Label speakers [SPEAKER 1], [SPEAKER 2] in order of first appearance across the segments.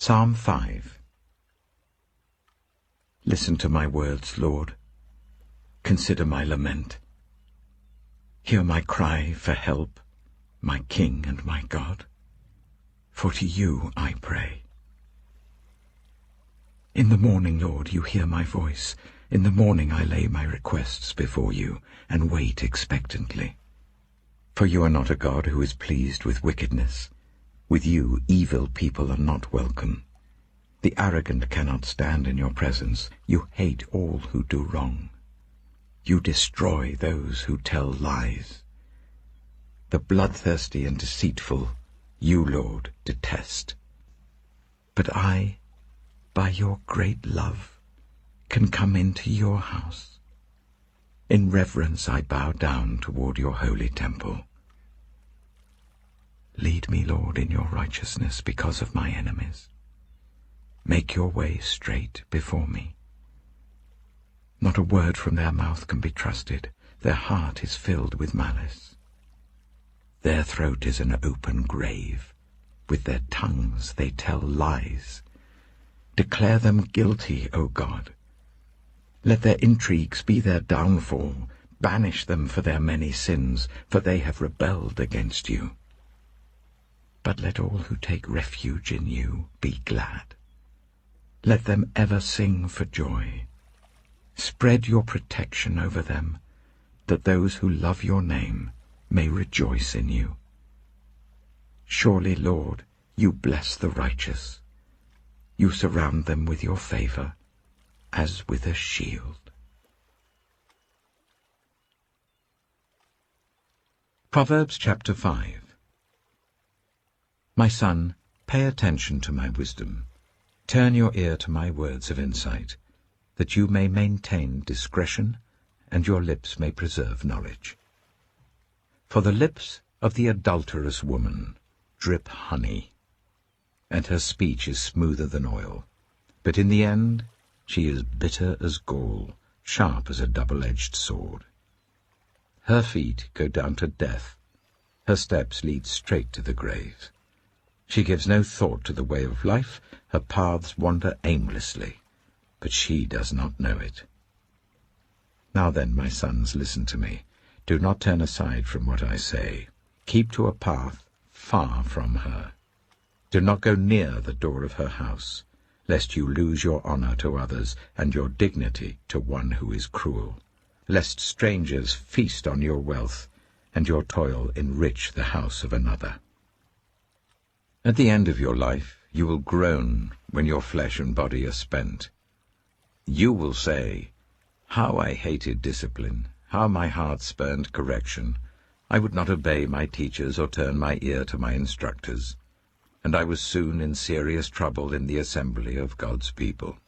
[SPEAKER 1] Psalm 5. Listen to my words, Lord. Consider my lament. Hear my cry for help, my King and my God. For to you I pray. In the morning, Lord, you hear my voice. In the morning I lay my requests before you and wait expectantly. For you are not a God who is pleased with wickedness. With you evil people are not welcome. The arrogant cannot stand in your presence. You hate all who do wrong. You destroy those who tell lies. The bloodthirsty and deceitful you, Lord, detest. But I, by your great love, can come into your house. In reverence I bow down toward your holy temple. Lead me, Lord, in your righteousness because of my enemies. Make your way straight before me. Not a word from their mouth can be trusted. Their heart is filled with malice. Their throat is an open grave. With their tongues they tell lies. Declare them guilty, O God. Let their intrigues be their downfall. Banish them for their many sins, for they have rebelled against you. But let all who take refuge in you be glad. Let them ever sing for joy. Spread your protection over them, that those who love your name may rejoice in you. Surely, Lord, you bless the righteous. You surround them with your favor, as with a shield. Proverbs chapter 5. My son, pay attention to my wisdom. Turn your ear to my words of insight, that you may maintain discretion, and your lips may preserve knowledge. For the lips of the adulterous woman drip honey, and her speech is smoother than oil. But in the end she is bitter as gall, sharp as a double-edged sword. Her feet go down to death, her steps lead straight to the grave. She gives no thought to the way of life, her paths wander aimlessly, but she does not know it. Now then, my sons, listen to me. Do not turn aside from what I say. Keep to a path far from her. Do not go near the door of her house, lest you lose your honor to others and your dignity to one who is cruel, lest strangers feast on your wealth and your toil enrich the house of another. At the end of your life you will groan when your flesh and body are spent. You will say, "How I hated discipline, how my heart spurned correction. I would not obey my teachers or turn my ear to my instructors, and I was soon in serious trouble in the assembly of God's people."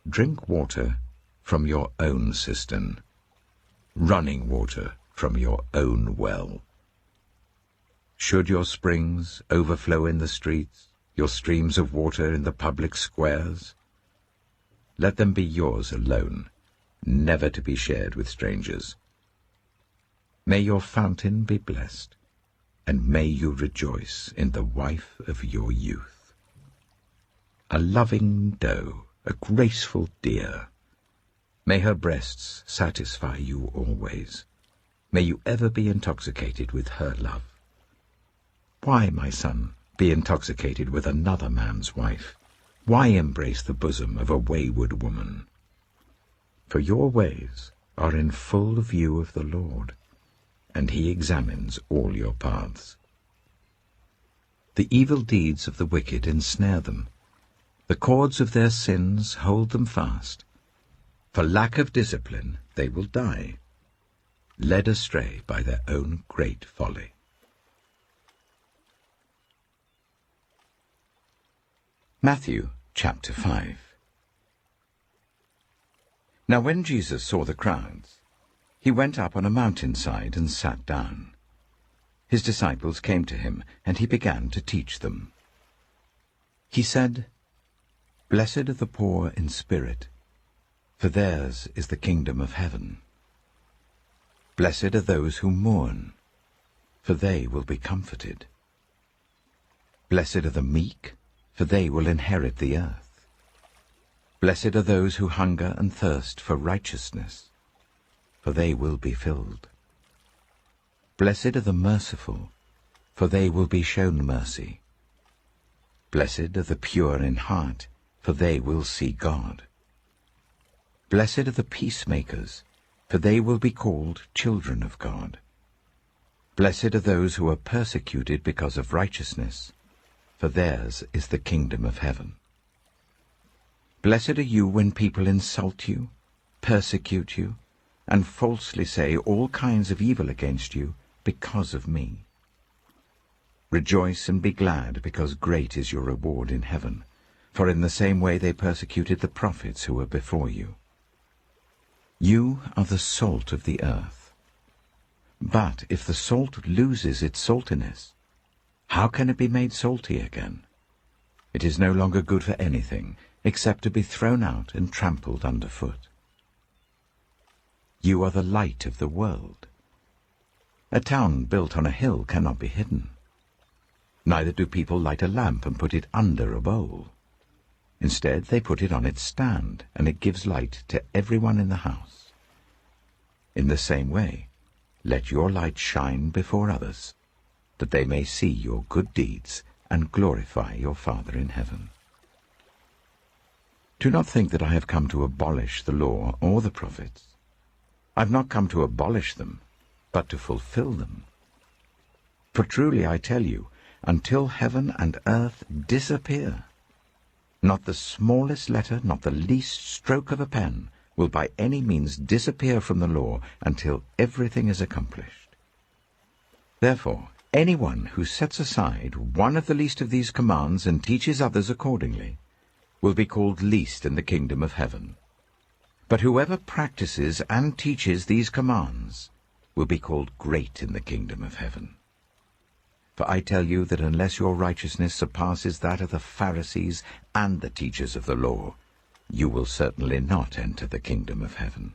[SPEAKER 1] Drink water from your own cistern, running water from your own well. Should your springs overflow in the streets, your streams of water in the public squares? Let them be yours alone, never to be shared with strangers. May your fountain be blessed, and may you rejoice in the wife of your youth. A loving doe, a graceful deer, may her breasts satisfy you always. May you ever be intoxicated with her love. Why, my son, be intoxicated with another man's wife? Why embrace the bosom of a wayward woman? For your ways are in full view of the Lord, and he examines all your paths. The evil deeds of the wicked ensnare them. The cords of their sins hold them fast. For lack of discipline they will die, led astray by their own great folly. Matthew chapter 5. Now when Jesus saw the crowds, he went up on a mountainside and sat down. His disciples came to him, and he began to teach them. He said, "Blessed are the poor in spirit, for theirs is the kingdom of heaven. Blessed are those who mourn, for they will be comforted. Blessed are the meek, for they will inherit the earth. Blessed are those who hunger and thirst for righteousness, for they will be filled. Blessed are the merciful, for they will be shown mercy. Blessed are the pure in heart, for they will see God. Blessed are the peacemakers, for they will be called children of God. Blessed are those who are persecuted because of righteousness, for theirs is the kingdom of heaven. Blessed are you when people insult you, persecute you, and falsely say all kinds of evil against you because of me. Rejoice and be glad, because great is your reward in heaven, for in the same way they persecuted the prophets who were before you. You are the salt of the earth. But if the salt loses its saltiness, how can it be made salty again? It is no longer good for anything except to be thrown out and trampled underfoot. You are the light of the world. A town built on a hill cannot be hidden. Neither do people light a lamp and put it under a bowl. Instead, they put it on its stand, and it gives light to everyone in the house. In the same way, let your light shine before others, that they may see your good deeds and glorify your Father in heaven. Do not think that I have come to abolish the law or the prophets. I have not come to abolish them, but to fulfill them. For truly I tell you, until heaven and earth disappear, not the smallest letter, not the least stroke of a pen, will by any means disappear from the law until everything is accomplished. Therefore, anyone who sets aside one of the least of these commands and teaches others accordingly will be called least in the kingdom of heaven. But whoever practices and teaches these commands will be called great in the kingdom of heaven. For I tell you that unless your righteousness surpasses that of the Pharisees and the teachers of the law, you will certainly not enter the kingdom of heaven.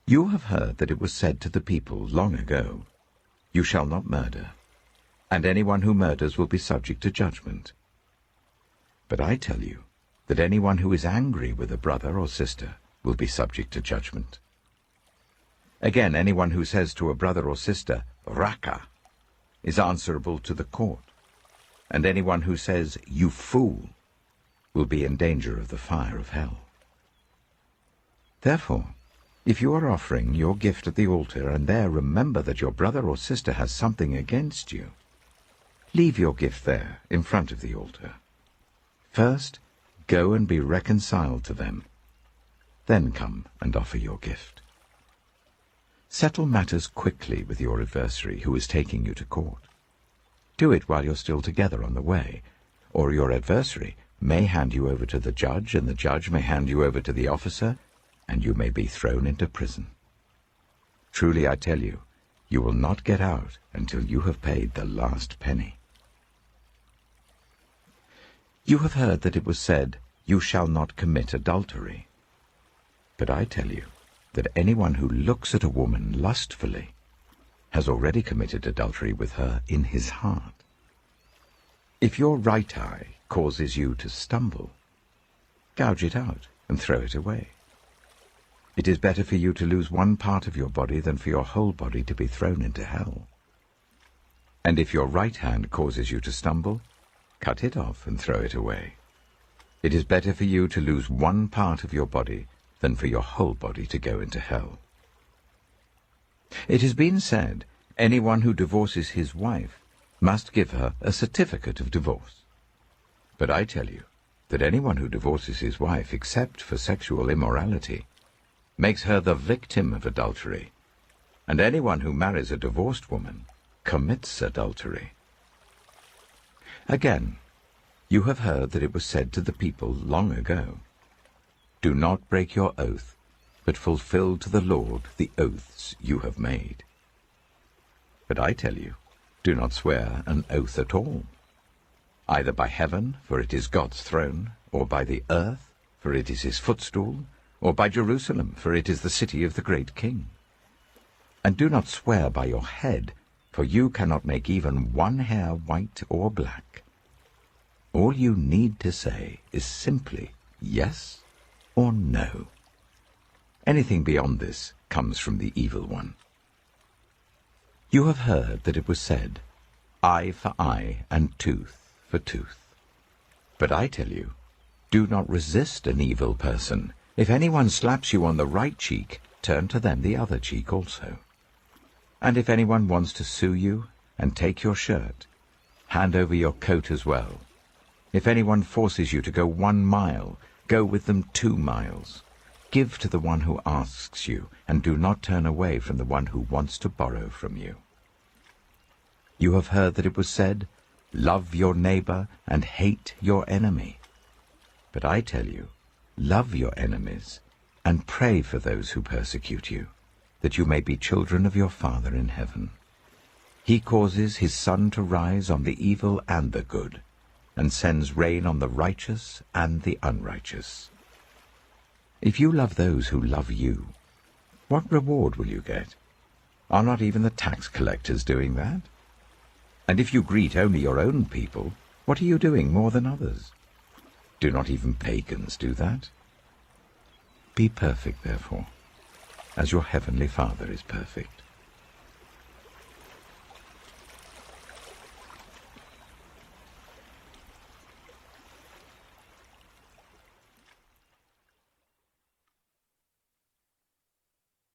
[SPEAKER 1] You have heard that it was said to the people long ago, "You shall not murder, and anyone who murders will be subject to judgment." But I tell you that anyone who is angry with a brother or sister will be subject to judgment. Again, anyone who says to a brother or sister, "Raka," is answerable to the court, and anyone who says, "You fool," will be in danger of the fire of hell. Therefore, if you are offering your gift at the altar and there remember that your brother or sister has something against you, leave your gift there in front of the altar. First, go and be reconciled to them. Then come and offer your gift. Settle matters quickly with your adversary who is taking you to court. Do it while you're still together on the way, or your adversary may hand you over to the judge, and the judge may hand you over to the officer, and you may be thrown into prison. Truly I tell you, you will not get out until you have paid the last penny. You have heard that it was said, "You shall not commit adultery." But I tell you that anyone who looks at a woman lustfully has already committed adultery with her in his heart. If your right eye causes you to stumble, gouge it out and throw it away. It is better for you to lose one part of your body than for your whole body to be thrown into hell. And if your right hand causes you to stumble, cut it off and throw it away. It is better for you to lose one part of your body than for your whole body to go into hell. It has been said, anyone who divorces his wife must give her a certificate of divorce. But I tell you that anyone who divorces his wife except for sexual immorality makes her the victim of adultery, and anyone who marries a divorced woman commits adultery. Again, you have heard that it was said to the people long ago, "Do not break your oath, but fulfill to the Lord the oaths you have made." But I tell you, do not swear an oath at all, either by heaven, for it is God's throne, or by the earth, for it is his footstool, or by Jerusalem, for it is the city of the great King. And do not swear by your head, for you cannot make even one hair white or black. All you need to say is simply yes or no. Anything beyond this comes from the evil one. You have heard that it was said, eye for eye and tooth for tooth. But I tell you, do not resist an evil person. If anyone slaps you on the right cheek, turn to them the other cheek also. And if anyone wants to sue you and take your shirt, hand over your coat as well. If anyone forces you to go 1 mile, go with them 2 miles. Give to the one who asks you, and do not turn away from the one who wants to borrow from you. You have heard that it was said, love your neighbor and hate your enemy. But I tell you, love your enemies and pray for those who persecute you, that you may be children of your Father in heaven. He causes his sun to rise on the evil and the good, and sends rain on the righteous and the unrighteous. If you love those who love you, what reward will you get? Are not even the tax collectors doing that? And if you greet only your own people, what are you doing more than others? Do not even pagans do that? Be perfect, therefore, as your heavenly Father is perfect.